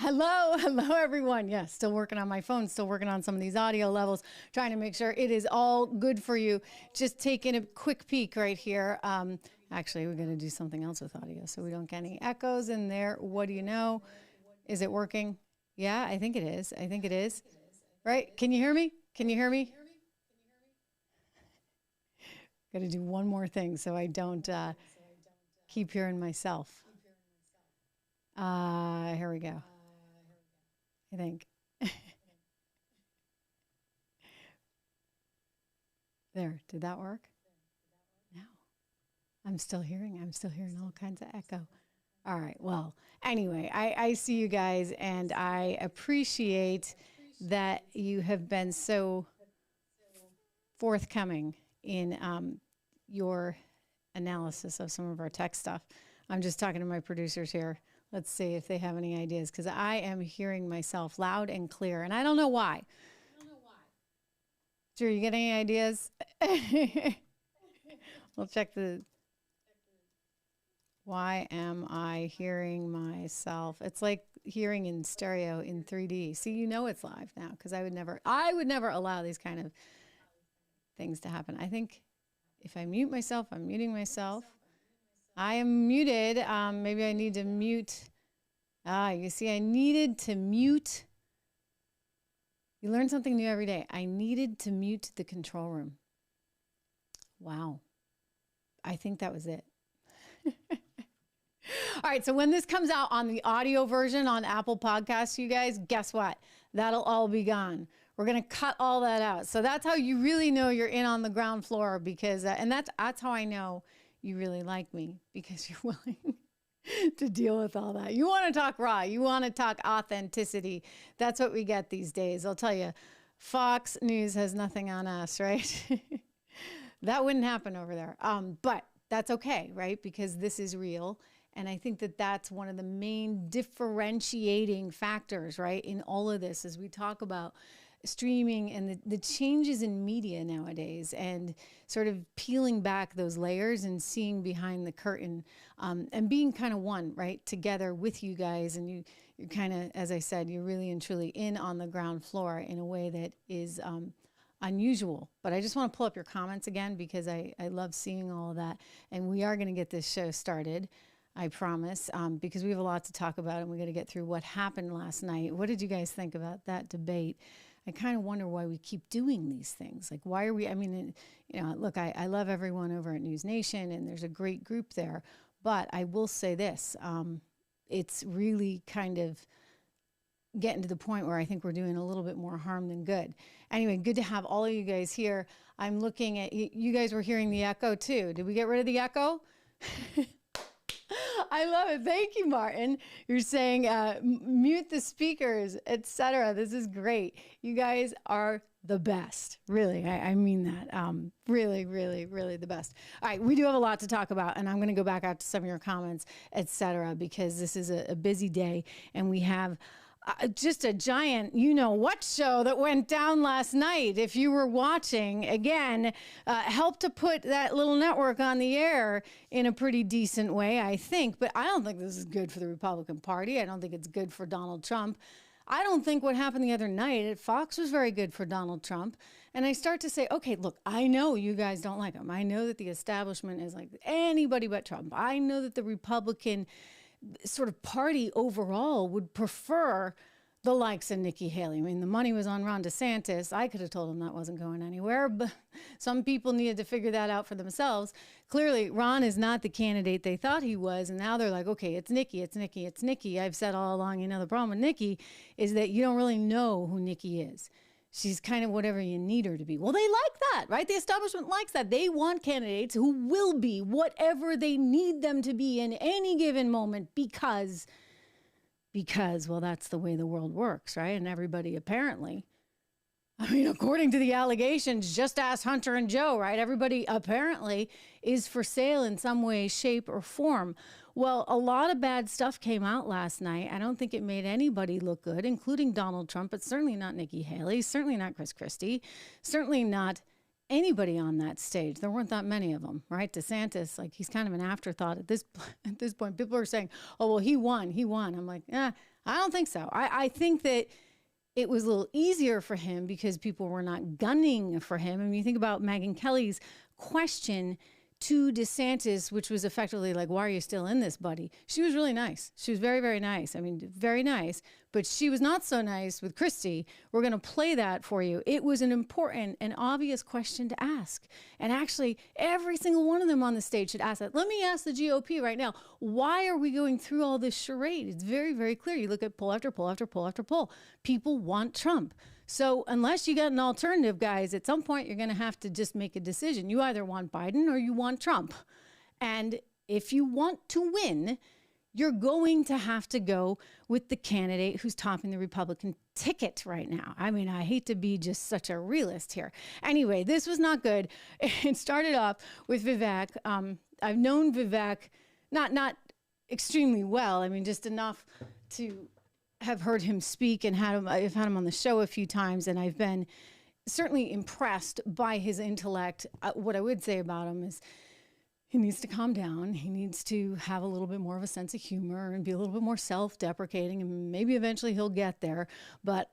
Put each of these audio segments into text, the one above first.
Hello, everyone. Yeah, still working on my phone, still working on some of these audio levels, trying to make sure it is all good for you. Just taking a quick peek right here. Actually, we're going to do something else with audio so we don't get any echoes in there. What do you know? Is it working? Yeah, I think it is. Right? Can you hear me? Got to do one more thing so I don't keep hearing myself. Here we go. I think. There, did that work? No. I'm still hearing all kinds of echo. All right, well, anyway, I see you guys, and I appreciate that you have been so forthcoming in your analysis of some of our tech stuff. I'm just talking to my producers here. Let's see if they have any ideas, because I am hearing myself loud and clear, and I don't know why. Drew, you get any ideas? We'll check the... Why am I hearing myself? It's like hearing in stereo in 3D. See, you know it's live now, because I would never allow these kind of things to happen. I think if I mute myself, I'm muting myself. I am muted. Maybe I need to mute. You see, I needed to mute. You learn something new every day. I needed to mute the control room. Wow. I think that was it. All right, so when this comes out on the audio version on Apple Podcasts, you guys, guess what? That'll all be gone. We're going to cut all that out. So that's how you really know you're in on the ground floor, because, and that's how I know you really like me, because you're willing to deal with all that. You want to talk raw. You want to talk authenticity. That's what we get these days. I'll tell you, Fox News has nothing on us, right? That wouldn't happen over there. But that's okay, right? Because this is real. And I think that that's one of the main differentiating factors, right, in all of this, as we talk about streaming and the changes in media nowadays, and sort of peeling back those layers and seeing behind the curtain, and being kind of one, right, together with you guys. And you're kind of, as I said, you're really and truly in on the ground floor in a way that is unusual. But I just want to pull up your comments again, because I love seeing all of that. And we are going to get this show started, I promise, because we have a lot to talk about, and we got to get through what happened last night. What did you guys think about that debate? I kind of wonder why we keep doing these things. Like, why are we, I mean, you know, look, I love everyone over at News Nation, and there's a great group there. But I will say this, it's really kind of getting to the point where I think we're doing a little bit more harm than good. Anyway, good to have all of you guys here. I'm looking at, you guys were hearing the echo too. Did we get rid of the echo? I love it. Thank you, Martin. You're saying mute the speakers, etc. This is great. You guys are the best. Really, I mean that. Really, really, really the best. All right, we do have a lot to talk about, and I'm going to go back out to some of your comments, etc., because this is a busy day, and we have just a giant you-know-what show that went down last night. If you were watching, again, helped to put that little network on the air in a pretty decent way, I think. But I don't think this is good for the Republican Party. I don't think it's good for Donald Trump. I don't think what happened the other night at Fox was very good for Donald Trump. And I start to say, okay, look, I know you guys don't like him. I know that the establishment is like anybody but Trump. I know that the Republican sort of party overall would prefer the likes of Nikki Haley. I mean, the money was on Ron DeSantis. I could have told him that wasn't going anywhere, but some people needed to figure that out for themselves. Clearly, Ron is not the candidate they thought he was, and now they're like, okay, it's Nikki. I've said all along, the problem with Nikki is that you don't really know who Nikki is. She's kind of whatever you need her to be. Well, they like that, right? The establishment likes that. They want candidates who will be whatever they need them to be in any given moment because, well, that's the way the world works, right? And everybody apparently, I mean, according to the allegations, just ask Hunter and Joe, right? Everybody apparently is for sale in some way, shape, or form. Well, a lot of bad stuff came out last night. I don't think it made anybody look good, including Donald Trump, but certainly not Nikki Haley, certainly not Chris Christie, certainly not anybody on that stage. There weren't that many of them, right? DeSantis, like, he's kind of an afterthought at this point. People are saying, oh, well, he won. I'm like, I I don't think so. I think that it was a little easier for him because people were not gunning for him. I mean, you think about Megyn Kelly's question to DeSantis, which was effectively like, why are you still in this, buddy? She was really nice. She was very, very nice. I mean, very nice. But she was not so nice with Christie. We're going to play that for you. It was an important and obvious question to ask. And actually, every single one of them on the stage should ask that. Let me ask the GOP right now, why are we going through all this charade? It's very, very clear. You look at poll after poll after poll after poll. People want Trump. So unless you got an alternative, guys, at some point you're going to have to just make a decision. You either want Biden or you want Trump. And if you want to win, you're going to have to go with the candidate who's topping the Republican ticket right now. I mean, I hate to be just such a realist here. Anyway, this was not good. It started off with Vivek. I've known Vivek not extremely well. I mean, just enough to have heard him speak and I've had him on the show a few times, and I've been certainly impressed by his intellect. What I would say about him is he needs to calm down. He needs to have a little bit more of a sense of humor and be a little bit more self-deprecating, and maybe eventually he'll get there. But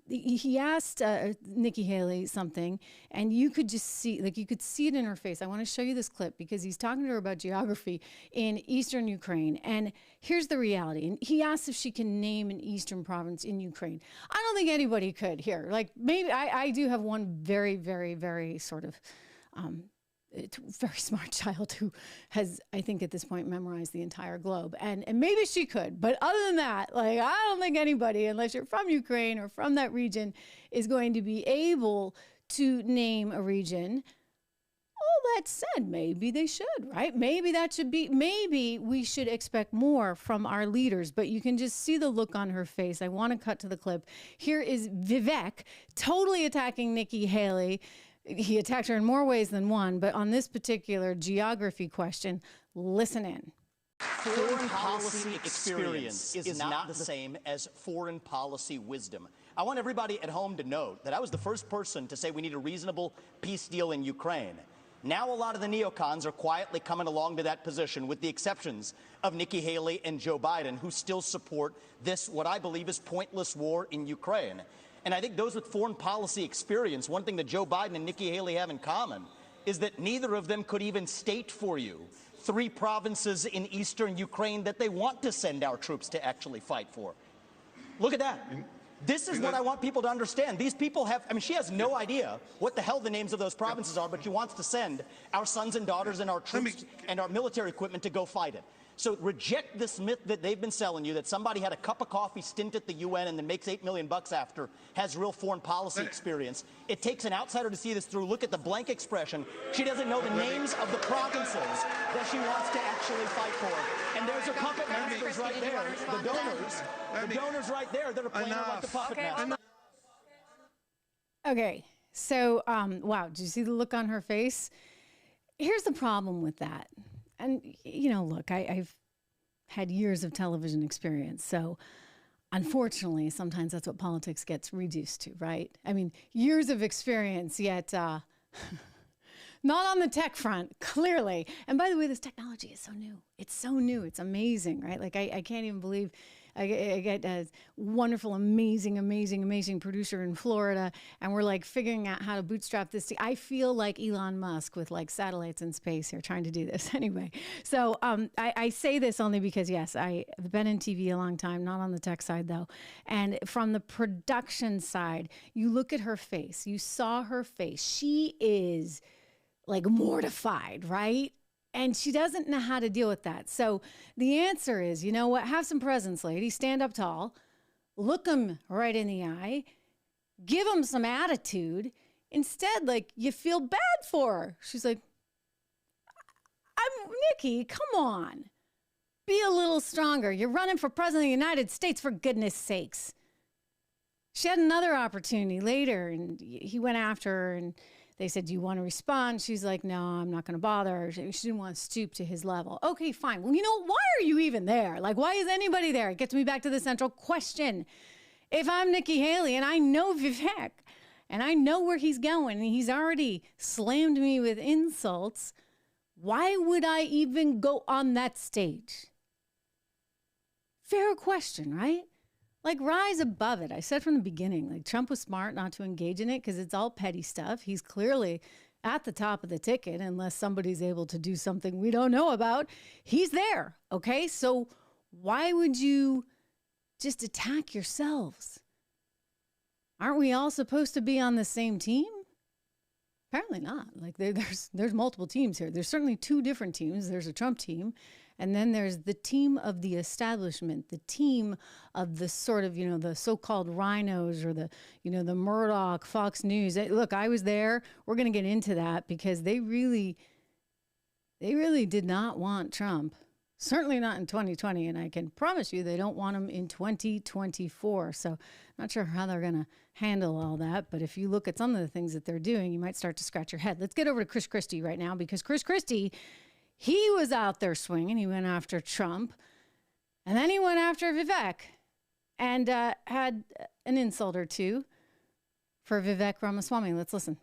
he asked Nikki Haley something, and you could just see, like you could see it in her face. I want to show you this clip because he's talking to her about geography in eastern Ukraine. And here's the reality. And he asked if she can name an eastern province in Ukraine. I don't think anybody could here. Like maybe I do have one very, very, very sort of very smart child who has, I think at this point, memorized the entire globe. And maybe she could. But other than that, like, I don't think anybody, unless you're from Ukraine or from that region, is going to be able to name a region. All that said, maybe they should, right? Maybe we should expect more from our leaders. But you can just see the look on her face. I want to cut to the clip. Here is Vivek totally attacking Nikki Haley. He attacked her in more ways than one, but on this particular geography question, listen in. Foreign policy experience is not the same as foreign policy wisdom. I want everybody at home to note that I was the first person to say we need a reasonable peace deal in Ukraine. Now a lot of the neocons are quietly coming along to that position, with the exceptions of Nikki Haley and Joe Biden, who still support this, what I believe is pointless war in Ukraine. And I think those with foreign policy experience, one thing that Joe Biden and Nikki Haley have in common is that neither of them could even state for you 3 provinces in eastern Ukraine that they want to send our troops to actually fight for. Look at that. This is what I want people to understand. These people have, I mean, she has no idea what the hell the names of those provinces are, but she wants to send our sons and daughters and our troops and our military equipment to go fight it. So reject this myth that they've been selling you, that somebody had a cup of coffee stint at the UN and then makes $8 million after, has real foreign policy experience. It takes an outsider to see this through. Look at the blank expression. She doesn't know the names of the provinces that she wants to actually fight for. And there's her puppet masters right there, the donors right there that are playing her like the puppet master. Okay, so, wow, did you see the look on her face? Here's the problem with that. And, you know, look, I've had years of television experience. So, unfortunately, sometimes that's what politics gets reduced to, right? I mean, years of experience, yet not on the tech front, clearly. And by the way, this technology is so new. It's so new. It's amazing, right? Like, I can't even believe I get a wonderful, amazing producer in Florida, and we're like figuring out how to bootstrap this. I feel like Elon Musk with like satellites in space here trying to do this anyway. So I say this only because, yes, I've been in TV a long time, not on the tech side though. And from the production side, you look at her face, you saw her face. She is like mortified, right? And she doesn't know how to deal with that. So the answer is, you know what? Have some presence, lady. Stand up tall. Look them right in the eye. Give them some attitude. Instead, like, you feel bad for her. She's like, I'm Nikki, come on. Be a little stronger. You're running for president of the United States, for goodness sakes. She had another opportunity later, and he went after her, and they said, do you want to respond? She's like, no, I'm not going to bother. She didn't want to stoop to his level. Okay, fine. Well, you know, why are you even there? Like, why is anybody there? It gets me back to the central question. If I'm Nikki Haley and I know Vivek and I know where he's going and he's already slammed me with insults, why would I even go on that stage? Fair question, right? Like, rise above it. I said from the beginning, like, Trump was smart not to engage in it because it's all petty stuff. He's clearly at the top of the ticket unless somebody's able to do something we don't know about. He's there, okay? So why would you just attack yourselves? Aren't we all supposed to be on the same team? Apparently not. Like, there's multiple teams here. There's certainly two different teams. There's a Trump team, and then there's the team of the establishment, the team of the sort of, the so-called rhinos or the Murdoch, Fox News. Look, I was there. We're going to get into that because they really did not want Trump. Certainly not in 2020, and I can promise you they don't want him in 2024. So I'm not sure how they're going to handle all that, but if you look at some of the things that they're doing, you might start to scratch your head. Let's get over to Chris Christie right now, because Chris Christie, he was out there swinging. He went after Trump, and then he went after Vivek, and had an insult or two for Vivek Ramaswamy. Let's listen.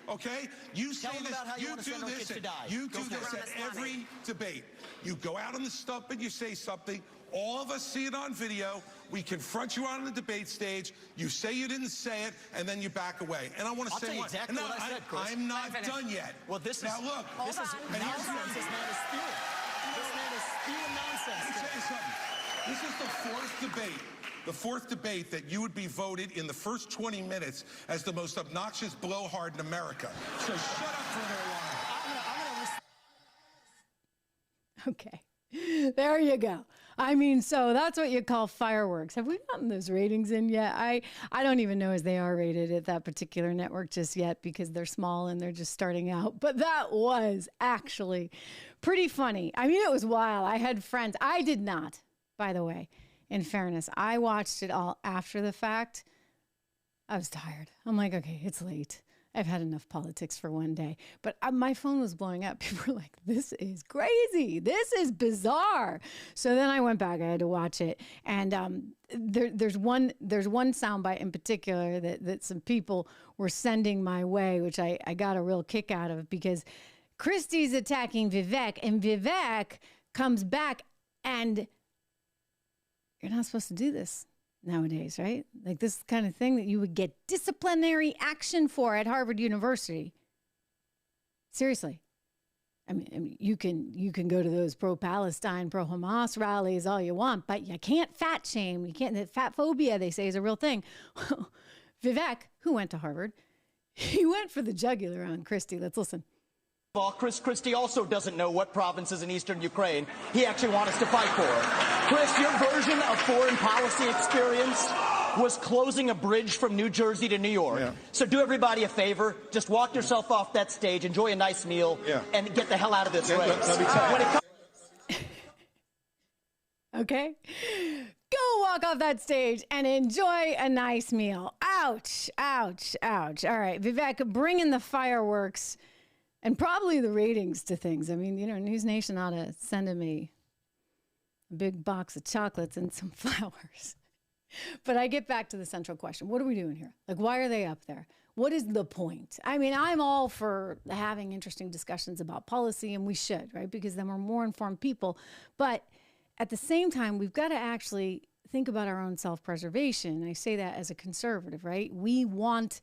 Okay? You say this, you do this at every debate. You go out on the stump and you say something. All of us see it on video. We confront you on the debate stage. You say you didn't say it, and then you back away. And I want to say exactly what I said, Chris. I'm not done yet. Well, this now is look. This is nonsense. This man is spewing. This man is spewing nonsense. Let me tell you something. This is the fourth debate. The fourth debate that you would be voted in the first 20 minutes as the most obnoxious blowhard in America. So shut up for their line. Okay. There you go. I mean, so that's what you call fireworks. Have we gotten those ratings in yet? I don't even know as they are rated at that particular network just yet, because they're small and they're just starting out. But that was actually pretty funny. I mean, it was wild. I had friends. I did not, by the way. In fairness, I watched it all after the fact. I was tired. I'm like, okay, it's late. I've had enough politics for one day. But my phone was blowing up. People were like, this is crazy. This is bizarre. So then I went back. I had to watch it. And there's one soundbite in particular that some people were sending my way, which I got a real kick out of, because Christie's attacking Vivek, and Vivek comes back, and you're not supposed to do this nowadays, right? Like, this kind of thing that you would get disciplinary action for at Harvard University. Seriously. I mean, you can go to those pro-Palestine, pro-Hamas rallies all you want, but you can't fat shame. You can't. Fat phobia, they say, is a real thing. Vivek, who went to Harvard, he went for the jugular on Christie. Let's listen. Chris Christie also doesn't know what provinces in eastern Ukraine he actually wants us to fight for. Chris, your version of foreign policy experience was closing a bridge from New Jersey to New York. Yeah. So do everybody a favor, just walk yourself off that stage, enjoy a nice meal, and get the hell out of this race. Okay? Go walk off that stage and enjoy a nice meal. Ouch, ouch, ouch. All right, Vivek, bring in the fireworks. And probably the ratings to things. I mean, News Nation ought to send him a big box of chocolates and some flowers. But I get back to the central question. What are we doing here? Like, why are they up there? What is the point? I mean, I'm all for having interesting discussions about policy, and we should, right? Because then we're more informed people. But at the same time, we've got to actually think about our own self-preservation. I say that as a conservative, right? We want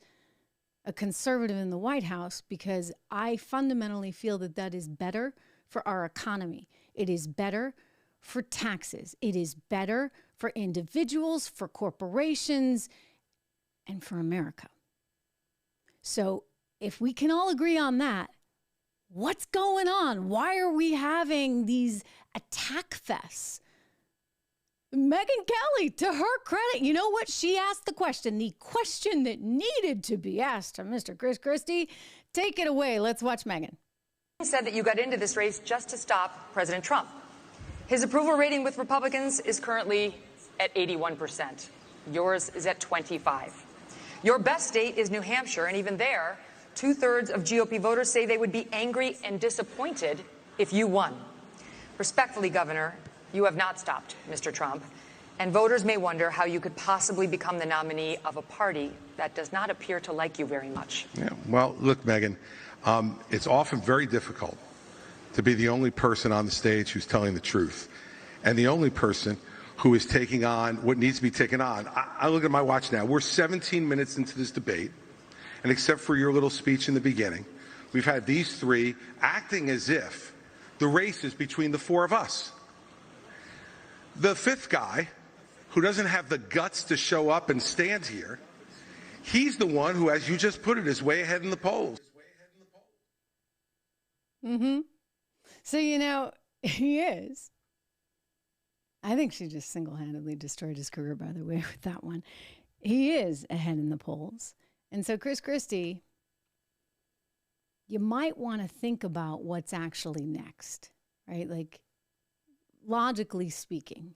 a conservative in the White House because I fundamentally feel that that is better for our economy. It is better for taxes. It is better for individuals, for corporations, and for America. So if we can all agree on that, what's going on? Why are we having these attack fests? Megyn Kelly, to her credit, you know what? She asked the question that needed to be asked to Mr. Chris Christie. Take it away. Let's watch Megyn. He said that you got into this race just to stop President Trump. His approval rating with Republicans is currently at 81%. Yours is at 25%. Your best state is New Hampshire, and even there, 2/3 of GOP voters say they would be angry and disappointed if you won. Respectfully, Governor, you have not stopped Mr. Trump, and voters may wonder how you could possibly become the nominee of a party that does not appear to like you very much. Yeah, well, look, Megyn, it's often very difficult to be the only person on the stage who's telling the truth, and the only person who is taking on what needs to be taken on. I look at my watch now. We're 17 minutes into this debate, and except for your little speech in the beginning, we've had these three acting as if the race is between the four of us. The fifth guy, who doesn't have the guts to show up and stand here, he's the one who, as you just put it, is way ahead in the polls. Mm-hmm. So, you know, he is. I think she just single-handedly destroyed his career, by the way, with that one. He is ahead in the polls. And so, Chris Christie, you might want to think about what's actually next, right? Like, logically speaking,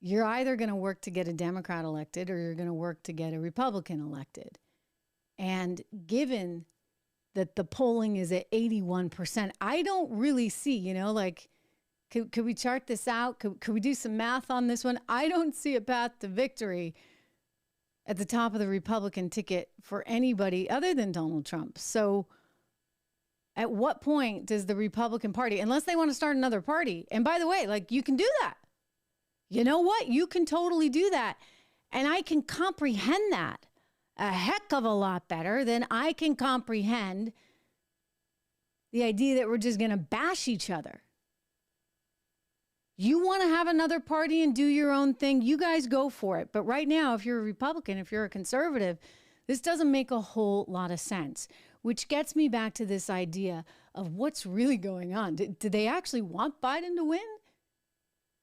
you're either going to work to get a Democrat elected or you're going to work to get a Republican elected. And given that the polling is at 81%, I don't really see, you know, like, could we chart this out? Could we do some math on this one? I don't see a path to victory at the top of the Republican ticket for anybody other than Donald Trump. So at what point does the Republican Party, unless they want to start another party, and by the way, like, you can do that. You know what? You can totally do that. And I can comprehend that a heck of a lot better than I can comprehend the idea that we're just going to bash each other. You want to have another party and do your own thing, you guys go for it. But right now, if you're a Republican, if you're a conservative, this doesn't make a whole lot of sense, which gets me back to this idea of what's really going on. Do they actually want Biden to win?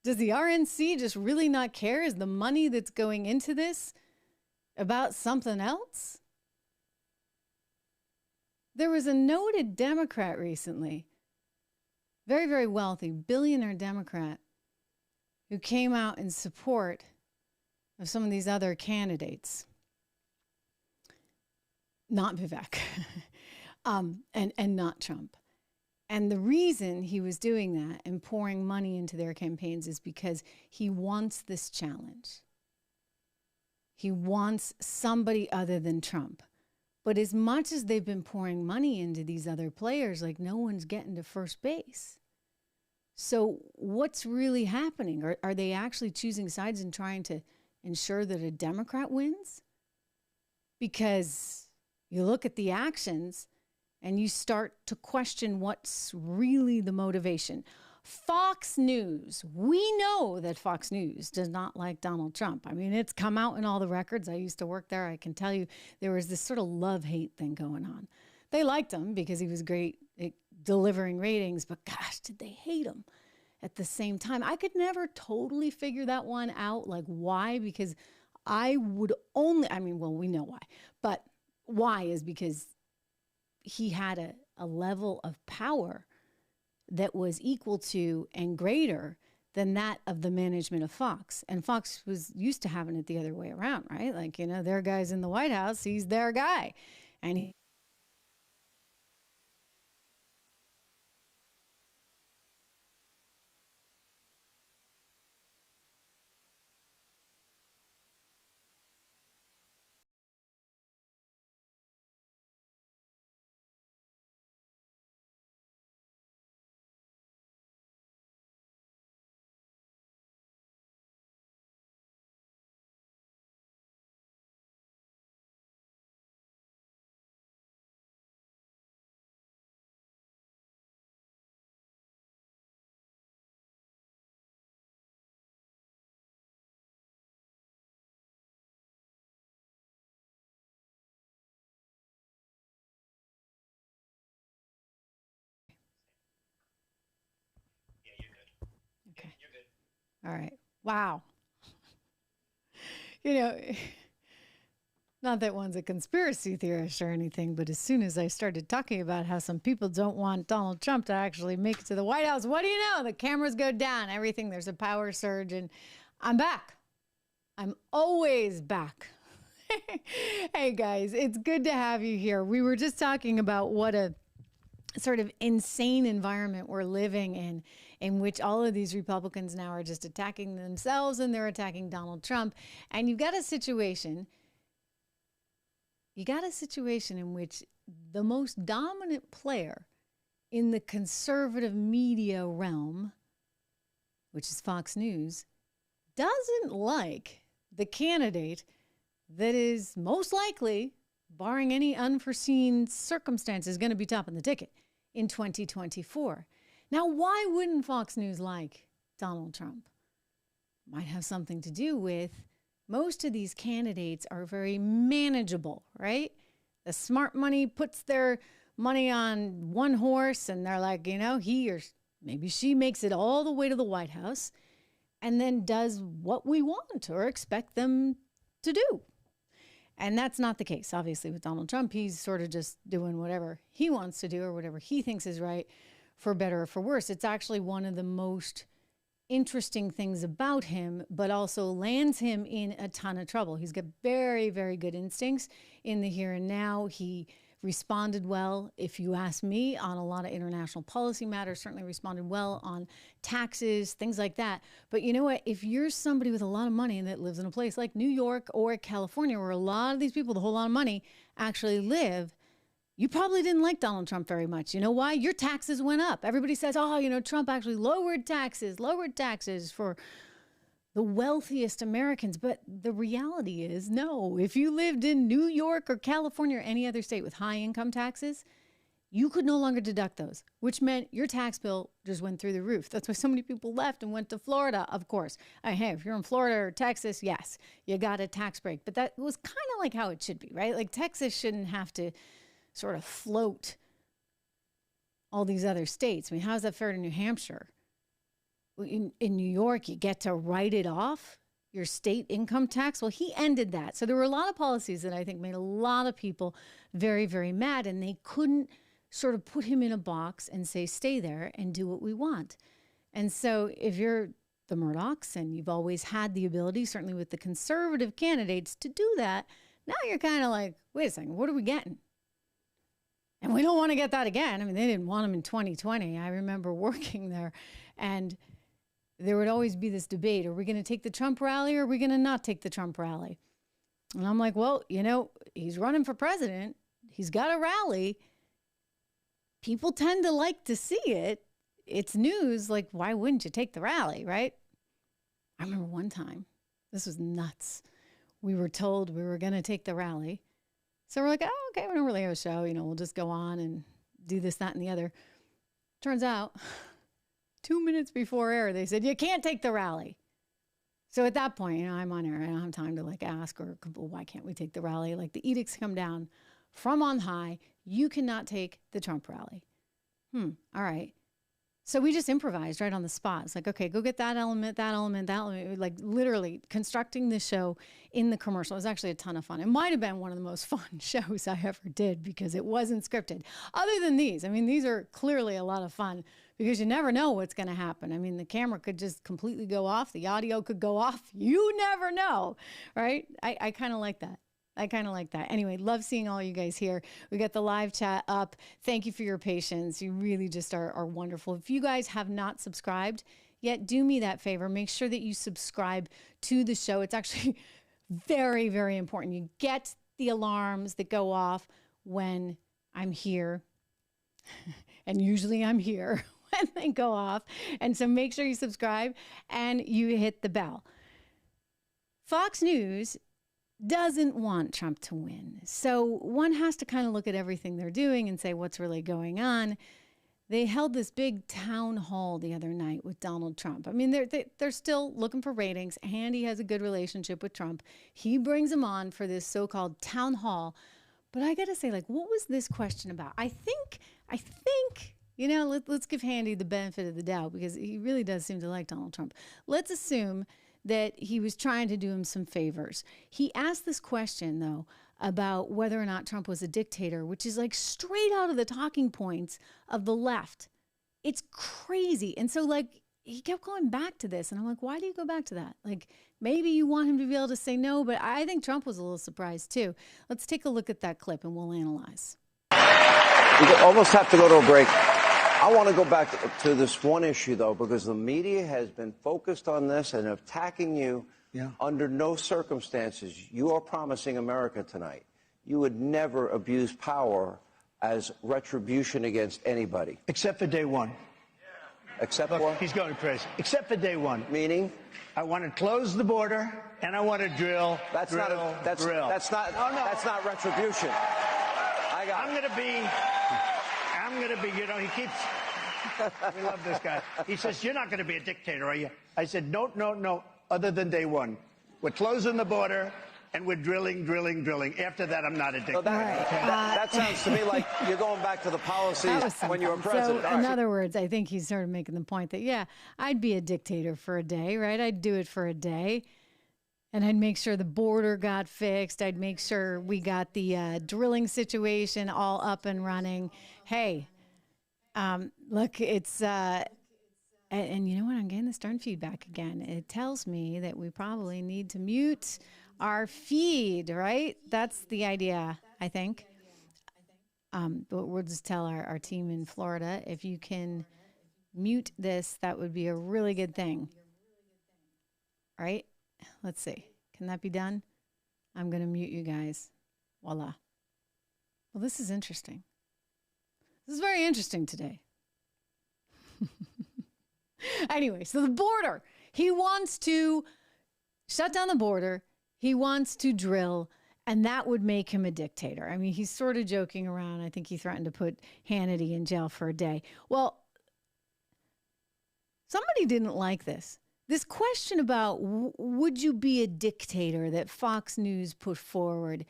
Does the RNC just really not care? Is the money that's going into this about something else? There was a noted Democrat recently, very, very wealthy, billionaire Democrat, who came out in support of some of these other candidates. Not Vivek, and not Trump. And the reason he was doing that and pouring money into their campaigns is because he wants this challenge. He wants somebody other than Trump. But as much as they've been pouring money into these other players, like, no one's getting to first base. So what's really happening? Are they actually choosing sides and trying to ensure that a Democrat wins? Because you look at the actions and you start to question what's really the motivation. Fox News, we know that Fox News does not like Donald Trump. I mean, it's come out in all the records. I used to work there. I can tell you there was this sort of love-hate thing going on. They liked him because he was great at delivering ratings, but gosh, did they hate him at the same time. I could never totally figure that one out, like why, because I would only, I mean, well, we know why, but why is because he had a level of power that was equal to and greater than that of the management of Fox. And Fox was used to having it the other way around, right? Like, you know, their guy's in the White House, he's their guy. And he okay. You're good. All right. Wow. You know, not that one's a conspiracy theorist or anything, but as soon as I started talking about how some people don't want Donald Trump to actually make it to the White House, what do you know? The cameras go down, everything. There's a power surge, and I'm back. I'm always back. Hey, guys, it's good to have you here. We were just talking about what a sort of insane environment we're living in which all of these Republicans now are just attacking themselves and they're attacking Donald Trump. And you've got a situation in which the most dominant player in the conservative media realm, which is Fox News, doesn't like the candidate that is most likely, barring any unforeseen circumstances, going to be topping the ticket in 2024. Now, why wouldn't Fox News like Donald Trump? Might have something to do with most of these candidates are very manageable, right? The smart money puts their money on one horse and they're like, you know, he or maybe she makes it all the way to the White House and then does what we want or expect them to do. And that's not the case, obviously, with Donald Trump. He's sort of just doing whatever he wants to do or whatever he thinks is right, for better or for worse. It's actually one of the most interesting things about him, but also lands him in a ton of trouble. He's got very, very good instincts in the here and now. He responded well, if you ask me, on a lot of international policy matters, certainly responded well on taxes, things like that. But you know what? If you're somebody with a lot of money that lives in a place like New York or California, where a lot of these people with a whole lot of money actually live, you probably didn't like Donald Trump very much. You know why? Your taxes went up. Everybody says, oh, you know, Trump actually lowered taxes for the wealthiest Americans. But the reality is, no. If you lived in New York or California or any other state with high income taxes, you could no longer deduct those, which meant your tax bill just went through the roof. That's why so many people left and went to Florida, of course. Hey, if you're in Florida or Texas, yes, you got a tax break. But that was kind of like how it should be, right? Like Texas shouldn't have to sort of float all these other states. I mean, how's that fair to New Hampshire? In New York, you get to write it off, your state income tax. Well, he ended that. So there were a lot of policies that I think made a lot of people very, very mad, and they couldn't sort of put him in a box and say, stay there and do what we want. And so if you're the Murdochs and you've always had the ability, certainly with the conservative candidates, to do that, now you're kind of like, wait a second, what are we getting? And we don't want to get that again. I mean, they didn't want him in 2020. I remember working there, and there would always be this debate. Are we going to take the Trump rally or are we going to not take the Trump rally? And I'm like, well, you know, he's running for president. He's got a rally. People tend to like to see it. It's news. Like, why wouldn't you take the rally, right? I remember one time, this was nuts. We were told we were going to take the rally. So we're like, oh, okay, we don't really have a show. You know, we'll just go on and do this, that, and the other. Turns out, 2 minutes before air, they said, you can't take the rally. So at that point, you know, I'm on air. I don't have time to like ask or, well, why can't we take the rally? Like the edicts come down from on high. You cannot take the Trump rally. All right. So we just improvised right on the spot. It's like, okay, go get that element, that element, that element. Like literally constructing the show in the commercial. It was actually a ton of fun. It might have been one of the most fun shows I ever did because it wasn't scripted. Other than these, I mean, these are clearly a lot of fun because you never know what's going to happen. I mean, the camera could just completely go off. The audio could go off. You never know, right? I kind of like that. I kind of like that. Anyway, love seeing all you guys here. We got the live chat up. Thank you for your patience. You really just are wonderful. If you guys have not subscribed yet, do me that favor. Make sure that you subscribe to the show. It's actually very, very important. You get the alarms that go off when I'm here. And usually I'm here when they go off. And so make sure you subscribe and you hit the bell. Fox News doesn't want Trump to win. So one has to kind of look at everything they're doing and say what's really going on. They held this big town hall the other night with Donald Trump. I mean, they're still looking for ratings. Hannity has a good relationship with Trump. He brings him on for this so-called town hall. But I got to say, like, what was this question about? I think, you know, let's give Hannity the benefit of the doubt because he really does seem to like Donald Trump. Let's assume that he was trying to do him some favors. He asked this question, though, about whether or not Trump was a dictator, which is like straight out of the talking points of the left. It's crazy. And so, like, he kept going back to this. And I'm like, why do you go back to that? Like, maybe you want him to be able to say no, but I think Trump was a little surprised, too. Let's take a look at that clip and we'll analyze. We almost have to go to a break. I want to go back to this one issue, though, because the media has been focused on this and attacking you. Under no circumstances. You are promising America tonight you would never abuse power as retribution against anybody. Except for day one. Except Look, for? he's going crazy. Except for day one. Meaning? I want to close the border, and I want to drill. That's not retribution. I'm going to be, you know, he keeps, we love this guy. He says, you're not going to be a dictator, are you? I said, no, other than day one. We're closing the border, and we're drilling. After that, I'm not a dictator. So that sounds to me like you're going back to the policies when you were president. So, in other words, I think he's sort of making the point that, yeah, I'd be a dictator for a day, right? I'd do it for a day. And I'd make sure the border got fixed. I'd make sure we got the drilling situation all up and running. Hey, look, it's, and you know what? I'm getting this darn feedback again. It tells me that we probably need to mute our feed, right? That's the idea, I think. But we'll just tell our team in Florida, if you can mute this, that would be a really good thing. All right? Let's see. Can that be done? I'm going to mute you guys. Voila. Well, this is interesting. This is very interesting today. Anyway, so the border. He wants to shut down the border. He wants to drill, and that would make him a dictator. I mean, he's sort of joking around. I think he threatened to put Hannity in jail for a day. Well, somebody didn't like this. This question about would you be a dictator that Fox News put forward,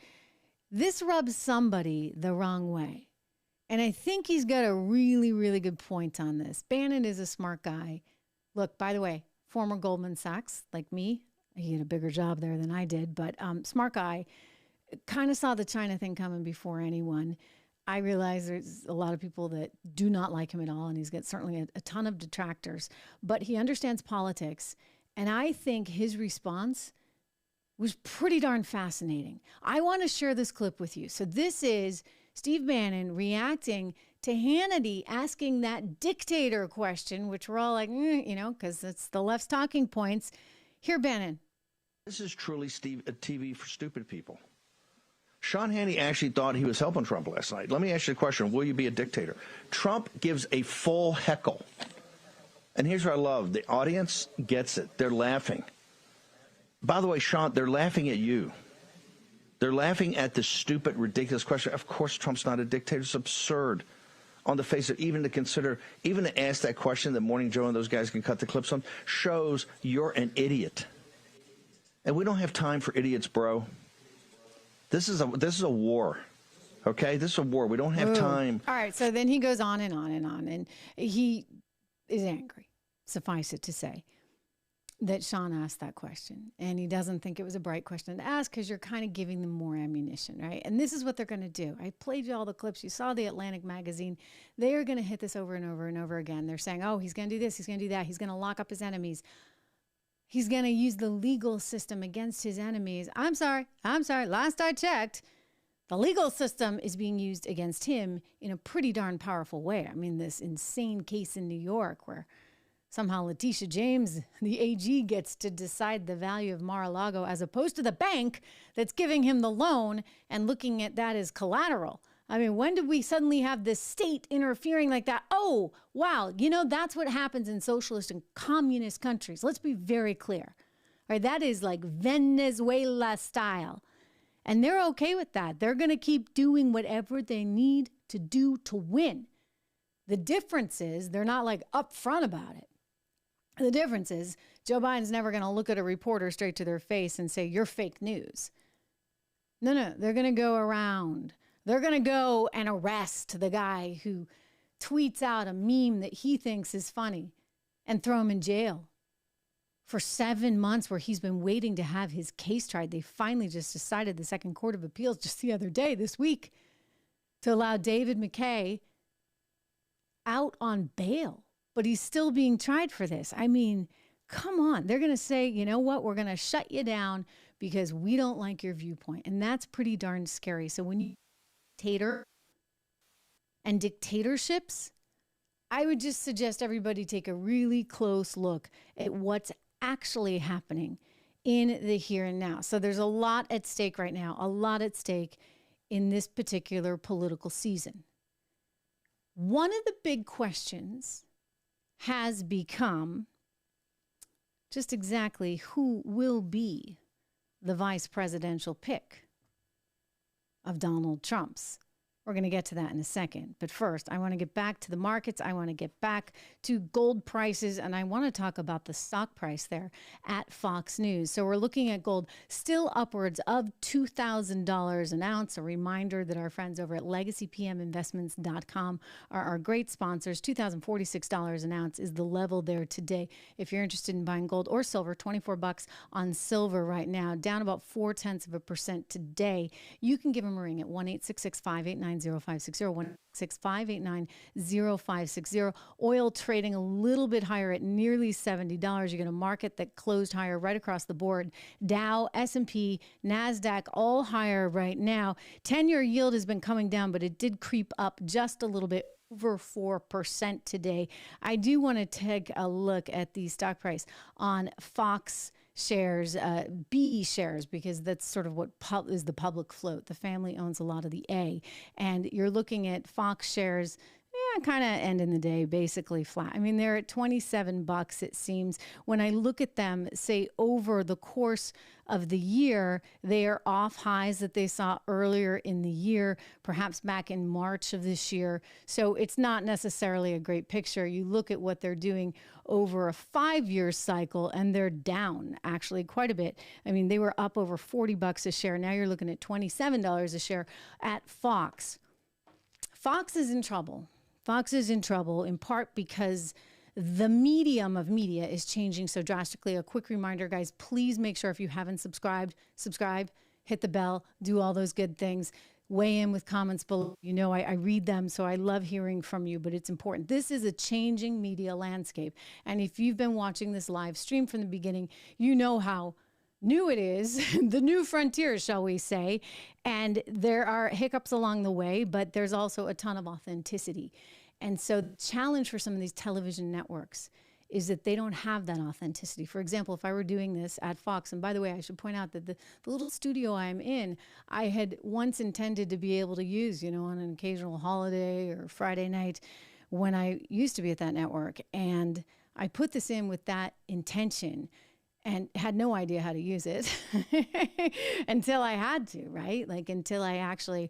this rubs somebody the wrong way. And I think he's got a really, really good point on this. Bannon is a smart guy. Look, by the way, former Goldman Sachs, like me, he had a bigger job there than I did, but smart guy, kind of saw the China thing coming before anyone. I realize there's a lot of people that do not like him at all, and he's got certainly a ton of detractors, but he understands politics, and I think his response was pretty darn fascinating. I want to share this clip with you. So this is Steve Bannon reacting to Hannity asking that dictator question, which we're all like, you know, because it's the left's talking points. Here, Bannon. This is truly a TV for stupid people. Sean Hannity actually thought he was helping Trump last night. Let me ask you a question. Will you be a dictator? Trump gives a full heckle. And here's what I love. The audience gets it. They're laughing. By the way, Sean, they're laughing at you. They're laughing at the stupid, ridiculous question. Of course Trump's not a dictator. It's absurd on the face of even to ask that question that Morning Joe and those guys can cut the clips on shows you're an idiot. And we don't have time for idiots, bro. This is a war, okay? This is a war. We don't have time. All right, so then he goes on and on and on, and he is angry, suffice it to say, that Sean asked that question. And he doesn't think it was a bright question to ask because you're kind of giving them more ammunition, right? And this is what they're going to do. I played you all the clips. You saw the Atlantic magazine. They are going to hit this over and over and over again. They're saying, oh, he's going to do this. He's going to do that. He's going to lock up his enemies. He's going to use the legal system against his enemies. I'm sorry. Last I checked, the legal system is being used against him in a pretty darn powerful way. I mean, this insane case in New York where somehow Letitia James, the AG, gets to decide the value of Mar-a-Lago as opposed to the bank that's giving him the loan and looking at that as collateral. I mean, when did we suddenly have the state interfering like that? Oh, wow. You know, that's what happens in socialist and communist countries. Let's be very clear. All right, that is like Venezuela style. And they're okay with that. They're going to keep doing whatever they need to do to win. The difference is they're not like upfront about it. The difference is Joe Biden's never going to look at a reporter straight to their face and say, you're fake news. No, they're going to go around. They're going to go and arrest the guy who tweets out a meme that he thinks is funny and throw him in jail for 7 months where he's been waiting to have his case tried. They finally just decided, the Second Court of Appeals just the other day, this week, to allow David McKay out on bail. But he's still being tried for this. I mean, come on. They're going to say, you know what? We're going to shut you down because we don't like your viewpoint. And that's pretty darn scary. So when you dictator and dictatorships, I would just suggest everybody take a really close look at what's actually happening in the here and now. So there's a lot at stake right now, a lot at stake in this particular political season. One of the big questions has become just exactly who will be the vice presidential pick of Donald Trump's. We're going to get to that in a second. But first, I want to get back to the markets. I want to get back to gold prices, and I want to talk about the stock price there at Fox News. So we're looking at gold still upwards of $2,000 an ounce. A reminder that our friends over at LegacyPMInvestments.com are our great sponsors. $2,046 an ounce is the level there today. If you're interested in buying gold or silver, $24 on silver right now, down about 0.4% today. You can give them a ring at 1-866-589-0560, 1-866-589-0560. Oil trading a little bit higher at nearly $70. You're going to market that closed higher right across the board. Dow, S&P, NASDAQ, all higher right now. 10-year yield has been coming down, but it did creep up just a little bit, over 4% today. I do want to take a look at the stock price on Fox shares, BE shares, because that's sort of what is the public float. The family owns a lot of the A. And you're looking at Fox shares, kind of ending the day basically flat. I mean, they're at $27, it seems. When I look at them, say, over the course of the year, they are off highs that they saw earlier in the year, perhaps back in March of this year. So it's not necessarily a great picture. You look at what they're doing over a 5-year cycle, and they're down actually quite a bit. I mean, they were up over $40 a share. Now you're looking at $27 a share at Fox. Fox is in trouble. Fox is in trouble in part because the medium of media is changing so drastically. A quick reminder, guys, please make sure if you haven't subscribe, hit the bell, do all those good things. Weigh in with comments below. You know, I read them, so I love hearing from you, but it's important. This is a changing media landscape. And if you've been watching this live stream from the beginning, you know how new it is, the new frontier, shall we say. And there are hiccups along the way, but there's also a ton of authenticity. And so the challenge for some of these television networks is that they don't have that authenticity. For example, if I were doing this at Fox, and by the way, I should point out that the little studio I'm in, I had once intended to be able to use, you know, on an occasional holiday or Friday night when I used to be at that network. And I put this in with that intention and had no idea how to use it until I had to, right? Like until I actually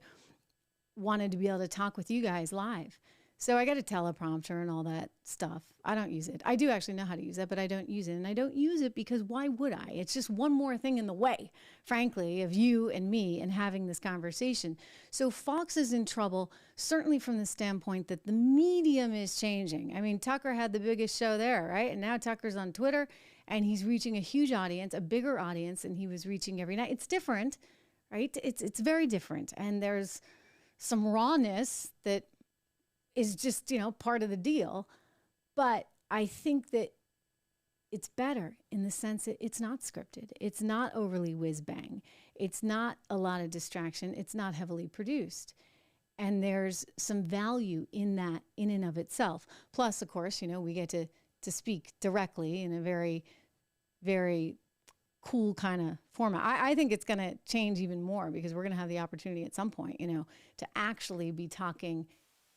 wanted to be able to talk with you guys live. So I got a teleprompter and all that stuff. I don't use it. I do actually know how to use it, but I don't use it. And I don't use it because why would I? It's just one more thing in the way, frankly, of you and me and having this conversation. So Fox is in trouble, certainly from the standpoint that the medium is changing. I mean, Tucker had the biggest show there, right? And now Tucker's on Twitter and he's reaching a huge audience, a bigger audience than he was reaching every night. It's different, right? It's very different. And there's some rawness that is just, you know, part of the deal. But I think that it's better in the sense that it's not scripted. It's not overly whiz-bang. It's not a lot of distraction. It's not heavily produced. And there's some value in that in and of itself. Plus, of course, you know, we get to speak directly in a very, very cool kind of format. I think it's going to change even more because we're going to have the opportunity at some point, you know, to actually be talking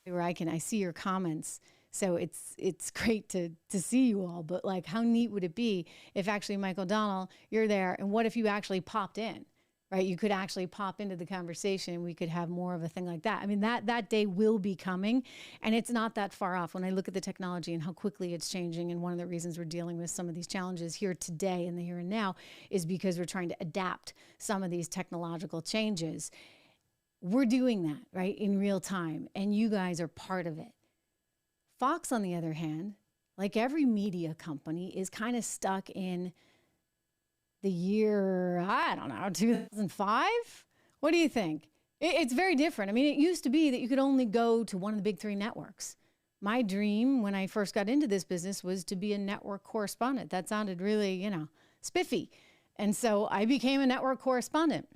where I see your comments. So it's great to see you all, but like how neat would it be if actually, Michael Donnell, you're there, and what if you actually popped in, right? You could actually pop into the conversation and we could have more of a thing like that. I mean, that day will be coming, and it's not that far off when I look at the technology and how quickly it's changing. And one of the reasons we're dealing with some of these challenges here today in the here and now is because we're trying to adapt some of these technological changes. We're doing that, right, in real time, and you guys are part of it. Fox, on the other hand, like every media company, is kind of stuck in the year, I don't know, 2005? What do you think? It's very different. I mean, it used to be that you could only go to one of the big three networks. My dream when I first got into this business was to be a network correspondent. That sounded really, you know, spiffy. And so I became a network correspondent.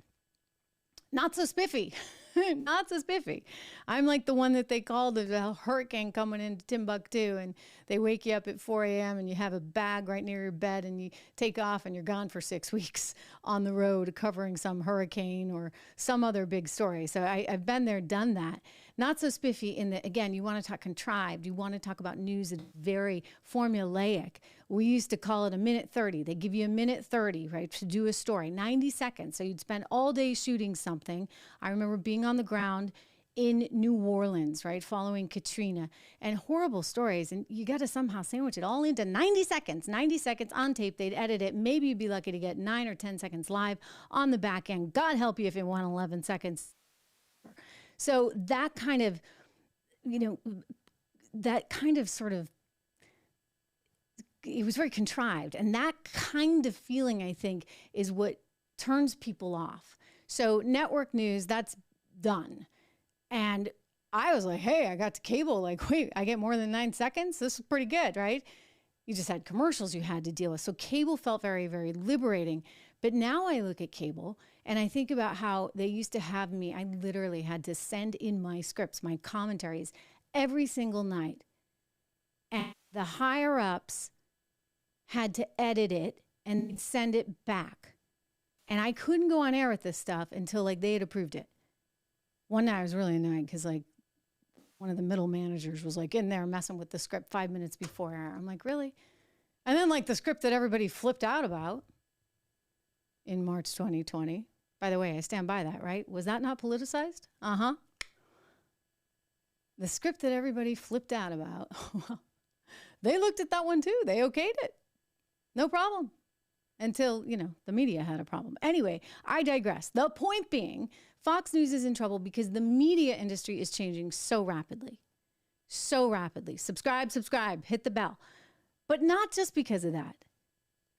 Not so spiffy. Not so spiffy. I'm like the one that they call the hurricane coming into Timbuktu, and they wake you up at 4 a.m. and you have a bag right near your bed and you take off and you're gone for 6 weeks on the road covering some hurricane or some other big story. So I've been there, done that. Not so spiffy in that, again, you want to talk contrived. You want to talk about news that's very formulaic. We used to call it a minute 30. They give you a minute 30, right, to do a story, 90 seconds. So you'd spend all day shooting something. I remember being on the ground in New Orleans, right, following Katrina, and horrible stories. And you got to somehow sandwich it all into 90 seconds on tape. They'd edit it. Maybe you'd be lucky to get 9 or 10 seconds live on the back end. God help you if it went 11 seconds. So that kind of, sort of, it was very contrived. And that kind of feeling, I think, is what turns people off. So network news, that's done. And I was like, hey, I got to cable. Like, wait, I get more than 9 seconds? This is pretty good, right? You just had commercials you had to deal with. So cable felt very, very liberating. But now I look at cable and I think about how they used to have me, I literally had to send in my scripts, my commentaries every single night. And the higher ups had to edit it and send it back. And I couldn't go on air with this stuff until like they had approved it. One night I was really annoyed because like one of the middle managers was like in there messing with the script 5 minutes before air. I'm like, really? And then like the script that everybody flipped out about in March 2020. By the way, I stand by that, right? Was that not politicized? Uh-huh. The script that everybody flipped out about, they looked at that one too. They okayed it. No problem. Until, the media had a problem. Anyway, I digress. The point being, Fox News is in trouble because the media industry is changing so rapidly. So rapidly. Subscribe, hit the bell. But not just because of that.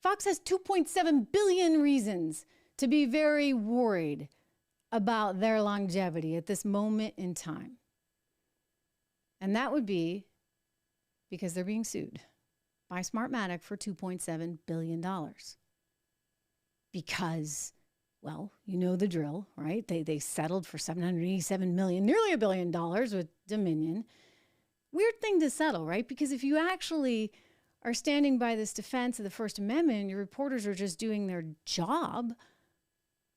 Fox has 2.7 billion reasons to be very worried about their longevity at this moment in time. And that would be because they're being sued by Smartmatic for $2.7 billion. Because, well, you know the drill, right? They settled for $787 million, nearly $1 billion with Dominion. Weird thing to settle, right? Because if you actually are standing by this defense of the First Amendment and your reporters are just doing their job,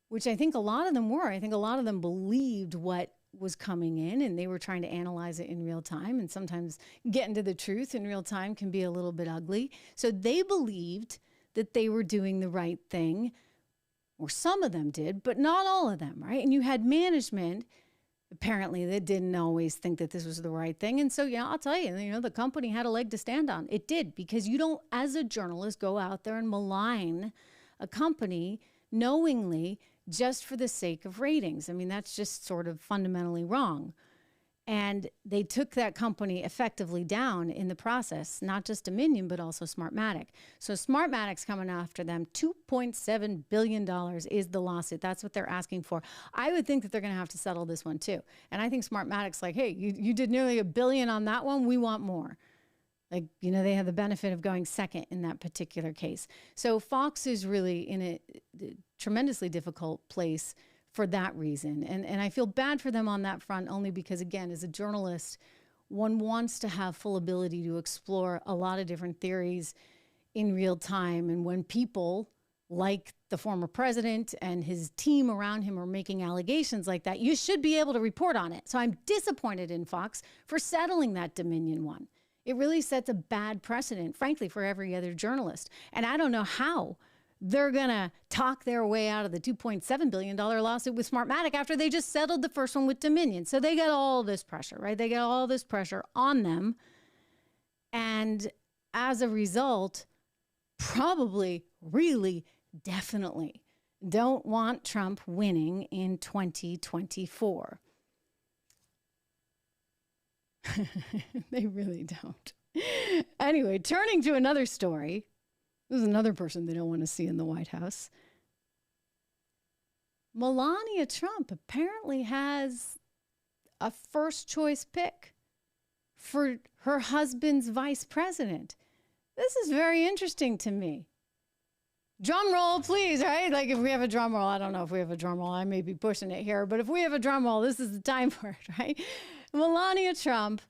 which I think a lot of them were. I think a lot of them believed what was coming in and they were trying to analyze it in real time. And sometimes getting to the truth in real time can be a little bit ugly. So they believed that they were doing the right thing, or some of them did, but not all of them, right? And you had management, apparently, that didn't always think that this was the right thing. And so, I'll tell you, the company had a leg to stand on. It did, because you don't, as a journalist, go out there and malign a company knowingly just for the sake of ratings. I mean, that's just sort of fundamentally wrong. And they took that company effectively down in the process, not just Dominion, but also Smartmatic. So Smartmatic's coming after them. $2.7 billion is the lawsuit. That's what they're asking for. I would think that they're going to have to settle this one too. And I think Smartmatic's like, hey, you did nearly $1 billion on that one. We want more. Like, they have the benefit of going second in that particular case. So Fox is really in a tremendously difficult place for that reason. And I feel bad for them on that front, only because, again, as a journalist, one wants to have full ability to explore a lot of different theories in real time. And when people like the former president and his team around him are making allegations like that, you should be able to report on it. So I'm disappointed in Fox for settling that Dominion one. It really sets a bad precedent, frankly, for every other journalist. And I don't know how they're going to talk their way out of the $2.7 billion lawsuit with Smartmatic after they just settled the first one with Dominion. So they got all this pressure, right? They got all this pressure on them. And as a result, probably, really, definitely don't want Trump winning in 2024. They really don't. Anyway, turning to another story. This is another person they don't want to see in the White House. Melania Trump apparently has a first choice pick for her husband's vice president. This is very interesting to me. Drum roll, please, right? Like if we have a drum roll, I don't know if we have a drum roll. I may be pushing it here, but if we have a drum roll, this is the time for it, right? Melania Trump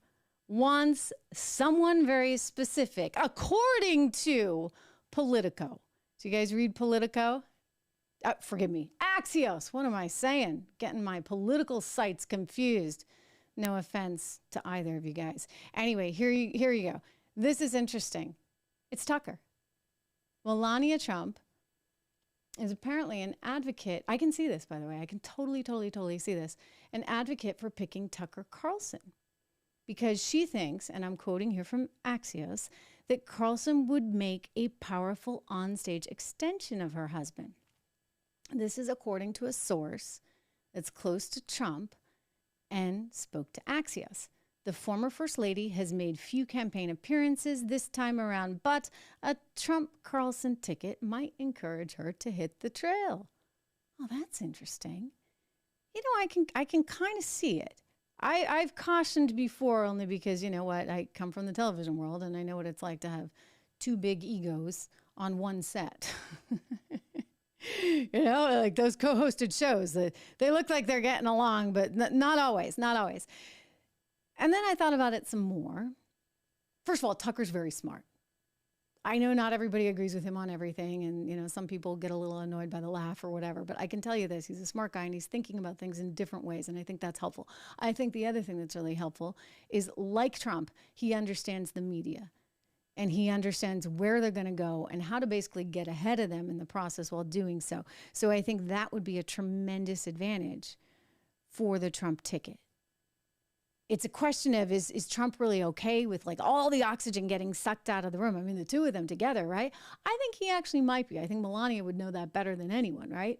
wants someone very specific, according to Politico. So you guys read Politico? Forgive me. Axios. What am I saying? Getting my political sites confused. No offense to either of you guys. Anyway, here you go. This is interesting. It's Tucker. Melania Trump is apparently an advocate. I can see this, by the way. I can totally see this. An advocate for picking Tucker Carlson. Because she thinks, and I'm quoting here from Axios, that Carlson would make a powerful onstage extension of her husband. This is according to a source that's close to Trump and spoke to Axios. The former First Lady has made few campaign appearances this time around, but a Trump-Carlson ticket might encourage her to hit the trail. Oh, that's interesting. You know, I can kind of see it. I've cautioned before only because, you know what, I come from the television world and I know what it's like to have two big egos on one set. You know, like those co-hosted shows that they look like they're getting along, but not always. And then I thought about it some more. First of all, Tucker's very smart. I know not everybody agrees with him on everything, and you know, some people get a little annoyed by the laugh or whatever, but I can tell you this, he's a smart guy and he's thinking about things in different ways, and I think that's helpful. I think the other thing that's really helpful is, like Trump, he understands the media and he understands where they're going to go and how to basically get ahead of them in the process while doing so. So I think that would be a tremendous advantage for the Trump ticket. It's a question of, is Trump really okay with like all the oxygen getting sucked out of the room? I mean, the two of them together, right? I think he actually might be. I think Melania would know that better than anyone, right?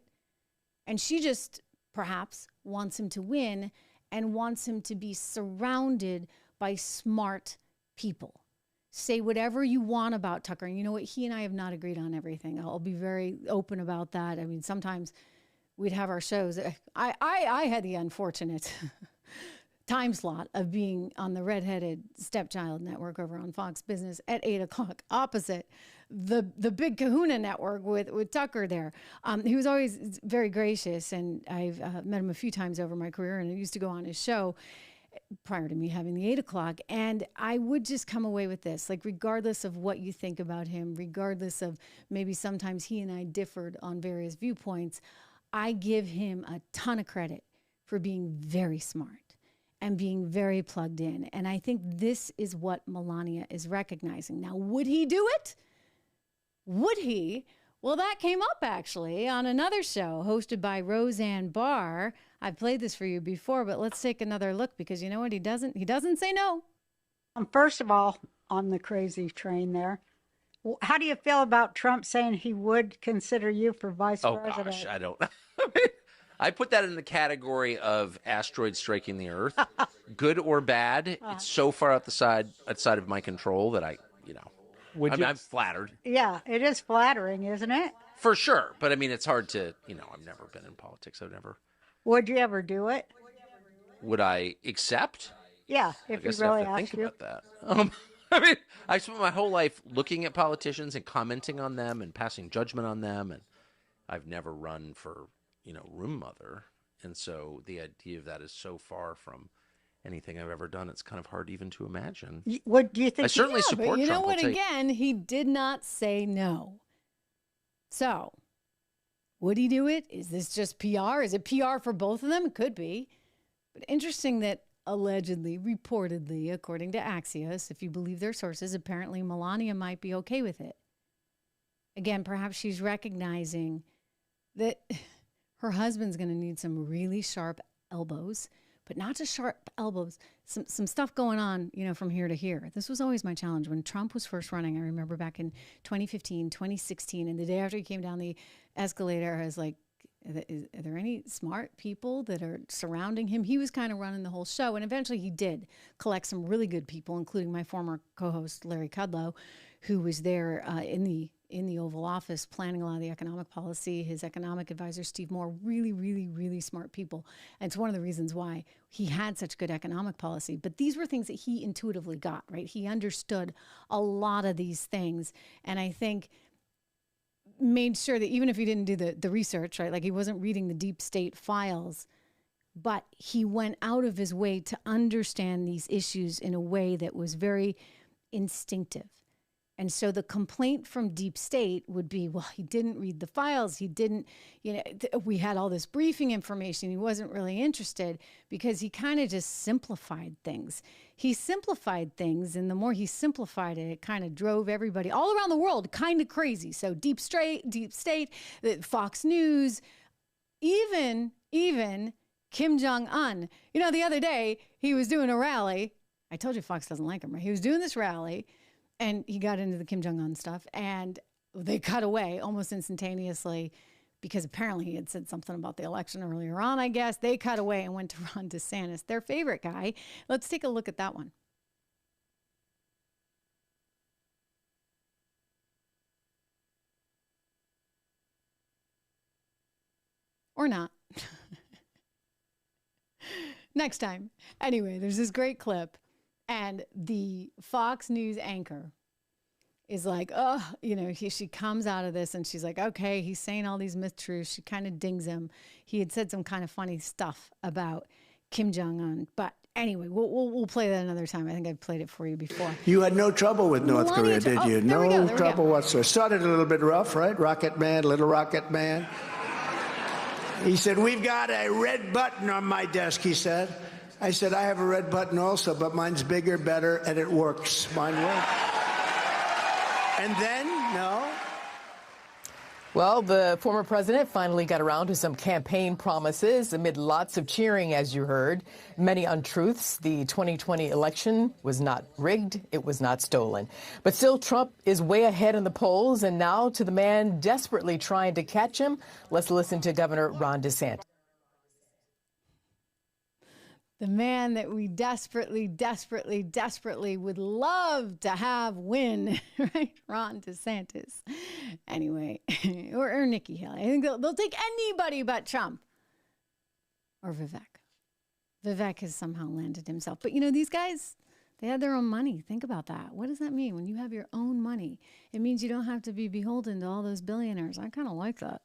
And she just perhaps wants him to win and wants him to be surrounded by smart people. Say whatever you want about Tucker. And you know what? He and I have not agreed on everything. I'll be very open about that. I mean, sometimes we'd have our shows. I had the unfortunate time slot of being on the redheaded stepchild network over on Fox Business at 8 o'clock, opposite the big kahuna network with Tucker there. He was always very gracious, and I've met him a few times over my career, and I used to go on his show prior to me having the 8 o'clock. And I would just come away with this, like, regardless of what you think about him, regardless of maybe sometimes he and I differed on various viewpoints, I give him a ton of credit for being very smart and being very plugged in. And I think this is what Melania is recognizing. Now, would he do it? Would he? Well, that came up actually on another show hosted by Roseanne Barr. I've played this for you before, but let's take another look, because you know what? He doesn't say no. First of all, on the crazy train there, how do you feel about Trump saying he would consider you for vice president? Oh, gosh, I don't know. I put that in the category of asteroids striking the Earth. Good or bad, it's so far outside of my control that I'm flattered. Yeah, it is flattering, isn't it? For sure. But I mean, it's hard to, I've never been in politics. Would you ever do it? Would I accept? Yeah, if you really asked think you. about that. I mean, I spent my whole life looking at politicians and commenting on them and passing judgment on them. And I've never run for room mother, and so the idea of that is so far from anything I've ever done. It's kind of hard even to imagine. What do you think? I certainly support Trump. You know what? Again, he did not say no. So, would he do it? Is this just PR? Is it PR for both of them? It could be. But interesting that allegedly, reportedly, according to Axios, if you believe their sources, apparently Melania might be okay with it. Again, perhaps she's recognizing that her husband's going to need some really sharp elbows, but not just sharp elbows, some stuff going on, from here to here. This was always my challenge. When Trump was first running, I remember back in 2015, 2016, and the day after he came down the escalator, I was like, are there any smart people that are surrounding him? He was kind of running the whole show, and eventually he did collect some really good people, including my former co-host, Larry Kudlow, who was there in the Oval Office planning a lot of the economic policy. His economic advisor, Steve Moore, really, really, really smart people. And it's one of the reasons why he had such good economic policy. But these were things that he intuitively got, right? He understood a lot of these things. And I think made sure that even if he didn't do the research, right? Like he wasn't reading the deep state files, but he went out of his way to understand these issues in a way that was very instinctive. And so the complaint from deep state would be, well, he didn't read the files. He didn't, we had all this briefing information. He wasn't really interested because he kind of just simplified things. He simplified things, and the more he simplified it, it kind of drove everybody all around the world kind of crazy. So deep state, Fox News, even Kim Jong-un. The other day he was doing a rally. I told you Fox doesn't like him, right? He was doing this rally, and he got into the Kim Jong-un stuff, and they cut away almost instantaneously because apparently he had said something about the election earlier on, I guess. They cut away and went to Ron DeSantis, their favorite guy. Let's take a look at that one. Or not. Next time. Anyway, there's this great clip. And the Fox News anchor is like, she comes out of this and she's like, okay, he's saying all these myth-truths. She kind of dings him. He had said some kind of funny stuff about Kim Jong-un. But anyway, we'll play that another time. I think I've played it for you before. You had no trouble with North Korea, did you? No trouble whatsoever. Started a little bit rough, right? Rocket Man, little Rocket Man. He said, we've got a red button on my desk, he said. I said, I have a red button also, but mine's bigger, better, and it works. Mine works. And then, no. Well, the former president finally got around to some campaign promises amid lots of cheering, as you heard. Many untruths. The 2020 election was not rigged. It was not stolen. But still, Trump is way ahead in the polls. And now to the man desperately trying to catch him. Let's listen to Governor Ron DeSantis. The man that we desperately would love to have win, right? Ron DeSantis. Anyway, or Nikki Haley. I think they'll take anybody but Trump. Or Vivek. Vivek has somehow landed himself. But these guys, they had their own money. Think about that. What does that mean? When you have your own money, it means you don't have to be beholden to all those billionaires. I kind of like that.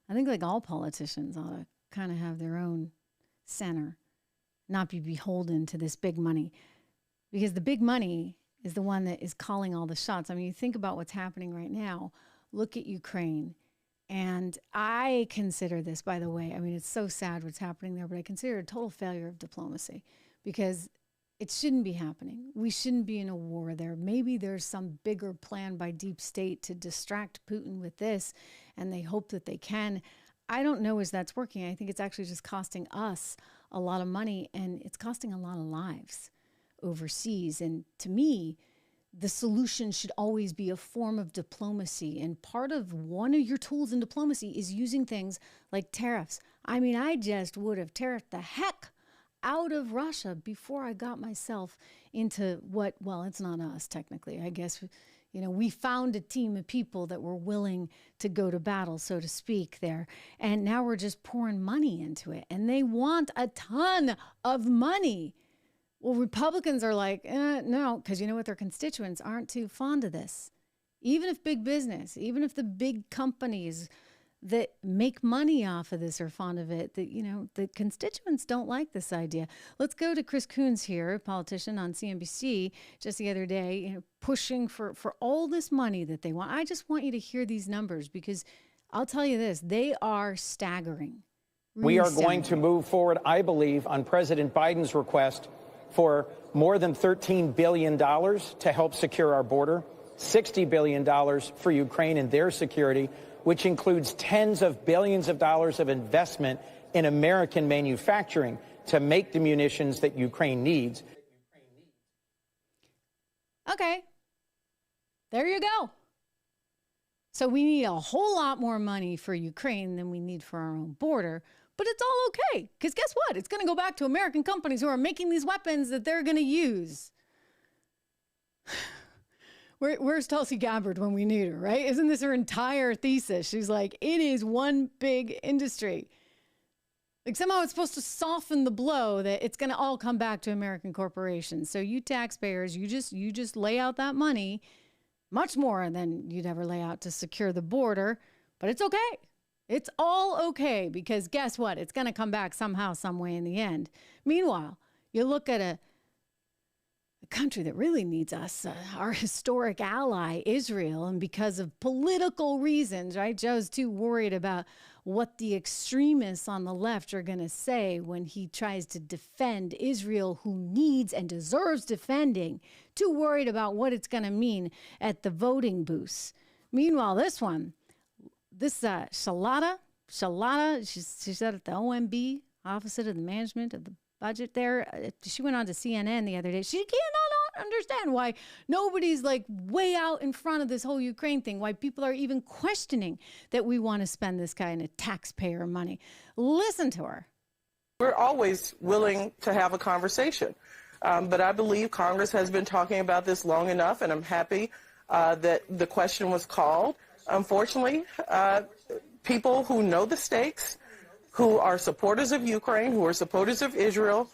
I think like all politicians ought to kind of have their own center. Not be beholden to this big money, because the big money is the one that is calling all the shots. I mean, you think about what's happening right now. Look at Ukraine. And I consider this, by the way, I mean, it's so sad what's happening there, but I consider it a total failure of diplomacy because it shouldn't be happening. We shouldn't be in a war there. Maybe there's some bigger plan by deep state to distract Putin with this, and they hope that they can. I don't know as that's working. I think it's actually just costing us a lot of money, and it's costing a lot of lives overseas. And to me, the solution should always be a form of diplomacy. And part of one of your tools in diplomacy is using things like tariffs. I mean, I just would have tariffed the heck out of Russia before I got myself into what, well, it's not us technically. I guess, we found a team of people that were willing to go to battle, so to speak, there. And now we're just pouring money into it. And they want a ton of money. Well, Republicans are like, no, because you know what? Their constituents aren't too fond of this. Even if big business, even if the big companies that make money off of this are fond of it, that, the constituents don't like this idea. Let's go to Chris Coons here, a politician on CNBC just the other day, pushing for all this money that they want. I just want you to hear these numbers because I'll tell you this, they are staggering. We are going to move forward, I believe, on President Biden's request for more than $13 billion to help secure our border, $60 billion for Ukraine and their security, which includes tens of billions of dollars of investment in American manufacturing to make the munitions that Ukraine needs. Okay. There you go. So we need a whole lot more money for Ukraine than we need for our own border. But it's all okay, because guess what? It's going to go back to American companies who are making these weapons that they're going to use. Where's Tulsi Gabbard when we need her, right? Isn't this her entire thesis? She's like, it is one big industry. Like somehow it's supposed to soften the blow that it's going to all come back to American corporations. So you taxpayers, you just lay out that money, much more than you'd ever lay out to secure the border. But it's okay. It's all okay because guess what? It's going to come back somehow, some way in the end. Meanwhile, you look at a country that really needs us, our historic ally, Israel. And because of political reasons, right? Joe's too worried about what the extremists on the left are going to say when he tries to defend Israel, who needs and deserves defending, too worried about what it's going to mean at the voting booths. Meanwhile, this Shalata, she said at the OMB, opposite of the management of the budget there, she went on to CNN the other day. She cannot understand why nobody's like way out in front of this whole Ukraine thing, why people are even questioning that we want to spend this kind of taxpayer money. Listen to her. We're always willing to have a conversation, but I believe Congress has been talking about this long enough, and I'm happy that the question was called. Unfortunately, people who know the stakes, who are supporters of Ukraine, who are supporters of Israel,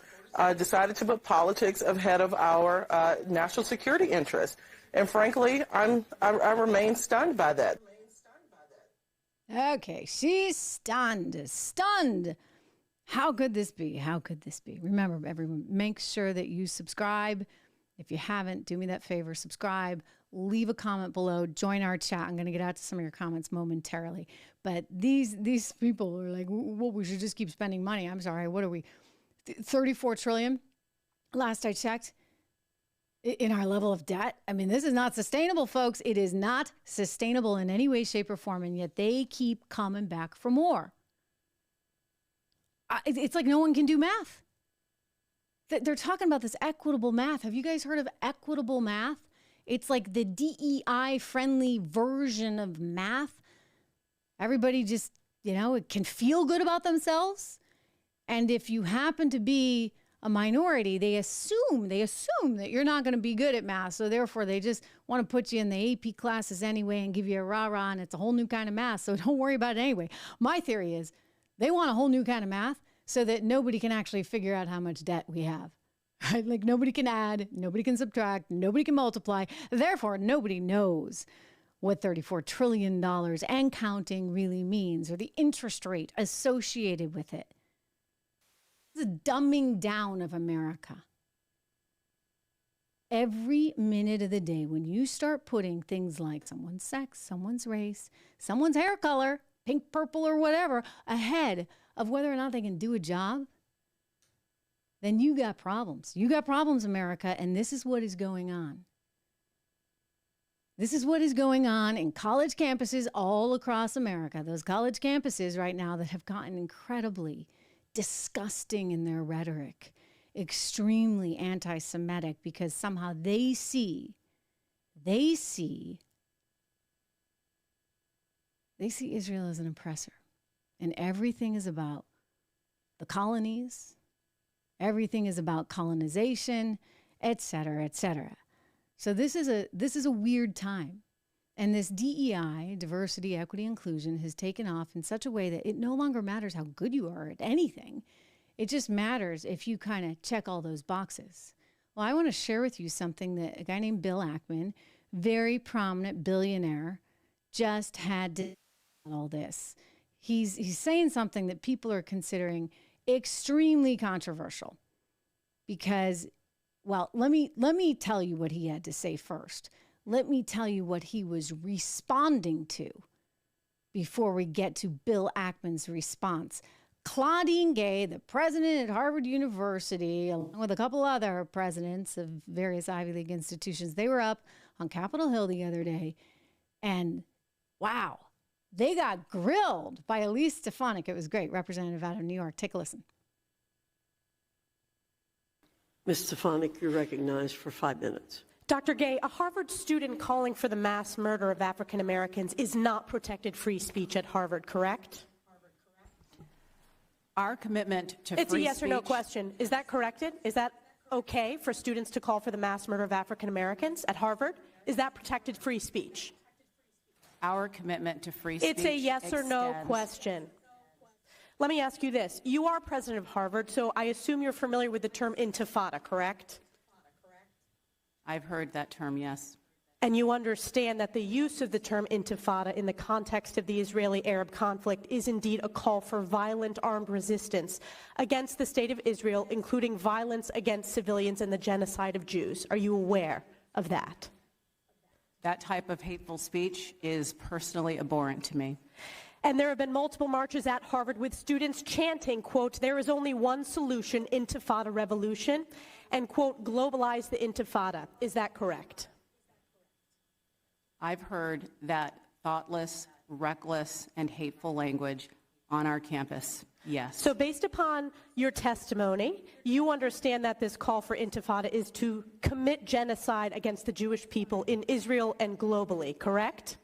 decided to put politics ahead of our national security interests. And frankly, I remain stunned by that. Okay, she's stunned. How could this be? How could this be? Remember, everyone, make sure that you subscribe. If you haven't, do me that favor, subscribe, leave a comment below, join our chat. I'm going to get out to some of your comments momentarily. But these people are like, well, we should just keep spending money. I'm sorry, what are we? 34 trillion, last I checked, in our level of debt. I mean, this is not sustainable, folks. It is not sustainable in any way, shape, or form, and yet they keep coming back for more. It's like no one can do math. They're talking about this equitable math. Have you guys heard of equitable math? It's like the DEI-friendly version of math. Everybody just, it can feel good about themselves. And if you happen to be a minority, they assume that you're not going to be good at math. So therefore, they just want to put you in the AP classes anyway and give you a rah-rah, and it's a whole new kind of math. So don't worry about it anyway. My theory is they want a whole new kind of math so that nobody can actually figure out how much debt we have. Right? Like nobody can add, nobody can subtract, nobody can multiply. Therefore, nobody knows what $34 trillion and counting really means, or the interest rate associated with it. It's a dumbing down of America. Every minute of the day, when you start putting things like someone's sex, someone's race, someone's hair color, pink, purple, or whatever, ahead of whether or not they can do a job, then you got problems. You got problems, America, and this is what is going on. This is what is going on in college campuses all across America. Those college campuses right now that have gotten incredibly disgusting in their rhetoric, extremely anti-Semitic, because somehow they see Israel as an oppressor. And everything is about the colonies. Everything is about colonization, et cetera, et cetera. So this is a weird time. And this DEI, diversity, equity, inclusion, has taken off in such a way that it no longer matters how good you are at anything. It just matters if you kind of check all those boxes. Well, I want to share with you something that a guy named Bill Ackman, very prominent billionaire, just had to all this. He's saying something that people are considering extremely controversial because, well, let me tell you what he had to say first. Let me tell you what he was responding to before we get to Bill Ackman's response. Claudine Gay, the president at Harvard University, along with a couple other presidents of various Ivy League institutions, they were up on Capitol Hill the other day, and wow, they got grilled by Elise Stefanik. It was great, representative out of New York. Take a listen. Ms. Stefanik, you're recognized for 5 minutes. Dr. Gay, a Harvard student calling for the mass murder of African Americans is not protected free speech at Harvard, correct? Our commitment to free speech... It's a yes or no question. Is that corrected? Is that okay for students to call for the mass murder of African Americans at Harvard? Is that protected free speech? Our commitment to free speech It's a yes or no question. Let me ask you this. You are president of Harvard, so I assume you're familiar with the term intifada, correct? I've heard that term, yes. And you understand that the use of the term intifada in the context of the Israeli-Arab conflict is indeed a call for violent armed resistance against the state of Israel, including violence against civilians and the genocide of Jews. Are you aware of that? That type of hateful speech is personally abhorrent to me. And there have been multiple marches at Harvard with students chanting, quote, "There is only one solution, intifada revolution," and, quote, "globalize the intifada." Is that correct? I've heard that thoughtless, reckless, and hateful language on our campus. Yes. So based upon your testimony, you understand that this call for intifada is to commit genocide against the Jewish people in Israel and globally, correct?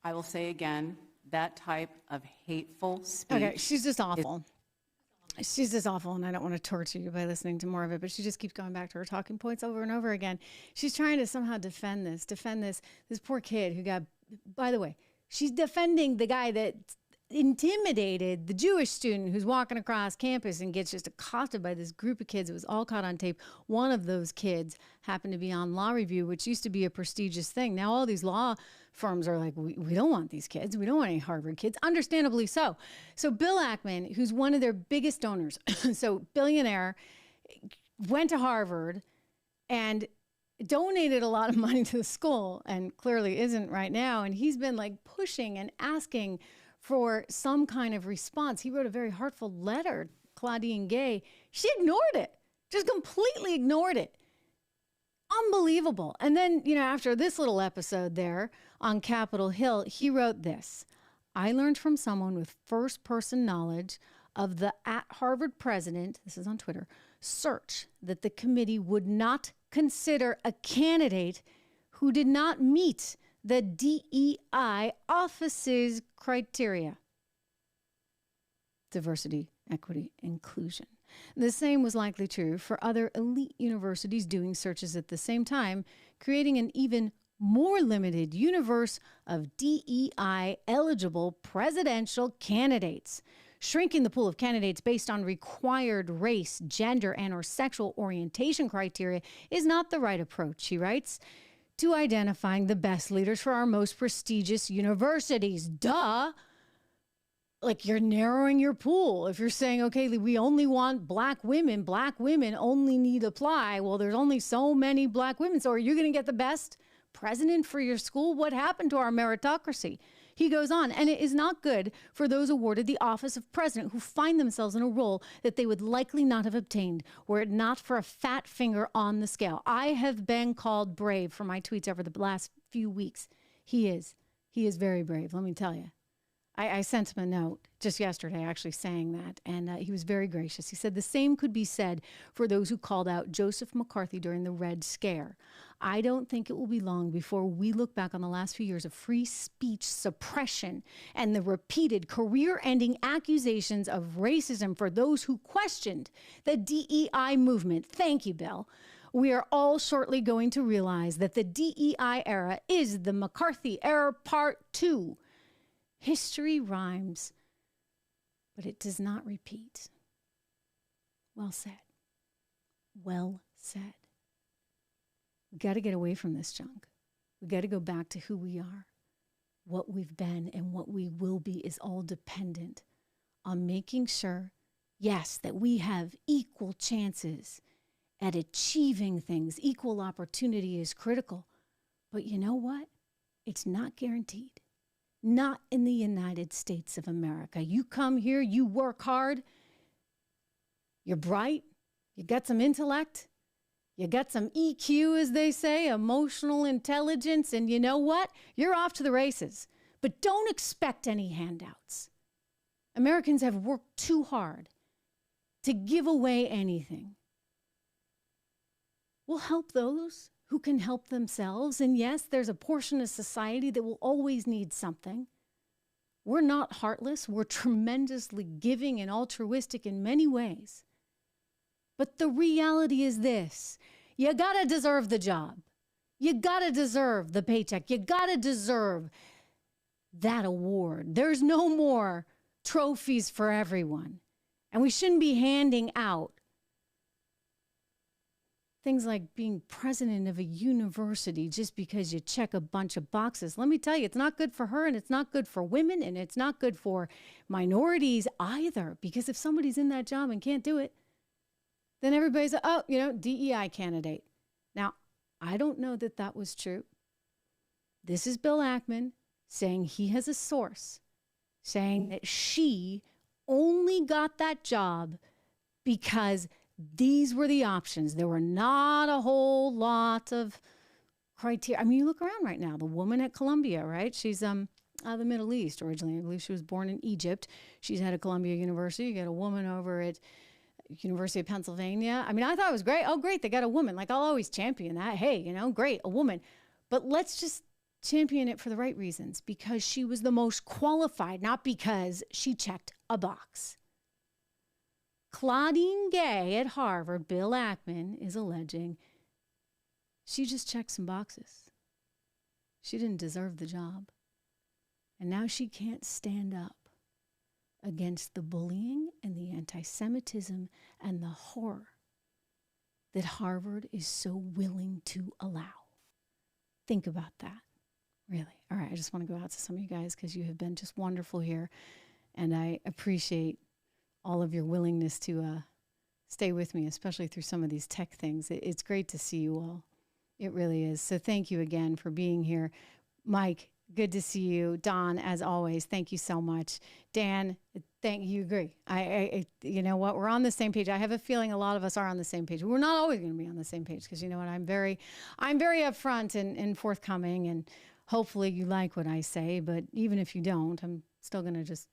I will say again, that type of hateful speech. Okay, she's just awful. She's just awful, and I don't want to torture you by listening to more of it, but she just keeps going back to her talking points over and over again. She's trying to somehow defend this poor kid who got, by the way, she's defending the guy that intimidated the Jewish student who's walking across campus and gets just accosted by this group of kids. It was all caught on tape. One of those kids happened to be on Law Review, which used to be a prestigious thing. Now all these law firms are like, we don't want these kids. We don't want any Harvard kids. Understandably so. So Bill Ackman, who's one of their biggest donors, so billionaire, went to Harvard and donated a lot of money to the school, and clearly isn't right now. And he's been like pushing and asking for some kind of response. He wrote a very heartful letter, Claudine Gay. She ignored it, just completely ignored it. Unbelievable. And then, after this little episode there on Capitol Hill, he wrote this: "I learned from someone with first-person knowledge of the at Harvard president," this is on Twitter, "search that the committee would not consider a candidate who did not meet the DEI office's criteria." Diversity, equity, inclusion. The same was likely true for other elite universities doing searches at the same time, creating an even more limited universe of DEI-eligible presidential candidates. Shrinking the pool of candidates based on required race, gender, and/or sexual orientation criteria is not the right approach, he writes, to identifying the best leaders for our most prestigious universities. Duh. Like, you're narrowing your pool. If you're saying, okay, we only want black women only need apply. Well, there's only so many black women. So are you going to get the best president for your school? What happened to our meritocracy? He goes on, and it is not good for those awarded the office of president who find themselves in a role that they would likely not have obtained were it not for a fat finger on the scale. I have been called brave for my tweets over the last few weeks. He is very brave, let me tell you. I sent him a note just yesterday actually saying that, and he was very gracious. He said the same could be said for those who called out Joseph McCarthy during the Red Scare. I don't think it will be long before we look back on the last few years of free speech suppression and the repeated career-ending accusations of racism for those who questioned the DEI movement. Thank you, Bill. We are all shortly going to realize that the DEI era is the McCarthy era part 2. History rhymes, but it does not repeat. Well said. Well said. We got to get away from this junk. We got to go back to who we are. What we've been and what we will be is all dependent on making sure, yes, that we have equal chances at achieving things. Equal opportunity is critical. But you know what? It's not guaranteed. Not in the United States of America. You come here, you work hard, you're bright, you got some intellect, you got some EQ, as they say, emotional intelligence, and you know what? You're off to the races. But don't expect any handouts. Americans have worked too hard to give away anything. We'll help those who can help themselves. And yes, there's a portion of society that will always need something. We're not heartless. We're tremendously giving and altruistic in many ways. But the reality is this: you gotta deserve the job. You gotta deserve the paycheck. You gotta deserve that award. There's no more trophies for everyone. And we shouldn't be handing out things like being president of a university just because you check a bunch of boxes. Let me tell you, it's not good for her, and it's not good for women, and it's not good for minorities either. Because if somebody's in that job and can't do it, then everybody's, DEI candidate. Now, I don't know that that was true. This is Bill Ackman saying he has a source saying that she only got that job because these were the options. There were not a whole lot of criteria. I mean, you look around right now. The woman at Columbia, right? She's out of the Middle East originally. I believe she was born in Egypt. She's head of Columbia University. You got a woman over at University of Pennsylvania. I mean, I thought it was great. Oh, great, they got a woman. Like, I'll always champion that. Hey, great, a woman. But let's just champion it for the right reasons, because she was the most qualified, not because she checked a box. Claudine Gay at Harvard, Bill Ackman is alleging she just checked some boxes. She didn't deserve the job. And now she can't stand up against the bullying and the anti-Semitism and the horror that Harvard is so willing to allow. Think about that, really. All right, I just want to go out to some of you guys because you have been just wonderful here, and I appreciate all of your willingness to stay with me, especially through some of these tech things. It's great to see you all. It really is. So thank you again for being here. Mike, good to see you. Don, as always, thank you so much. Dan, thank you. Agree. I you know what? We're on the same page. I have a feeling a lot of us are on the same page. We're not always going to be on the same page because you know what? I'm very upfront and forthcoming, and hopefully you like what I say. But even if you don't, I'm still going to just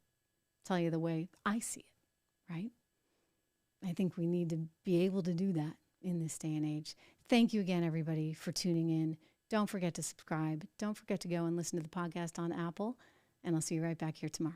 tell you the way I see it. Right? I think we need to be able to do that in this day and age. Thank you again, everybody, for tuning in. Don't forget to subscribe. Don't forget to go and listen to the podcast on Apple. And I'll see you right back here tomorrow.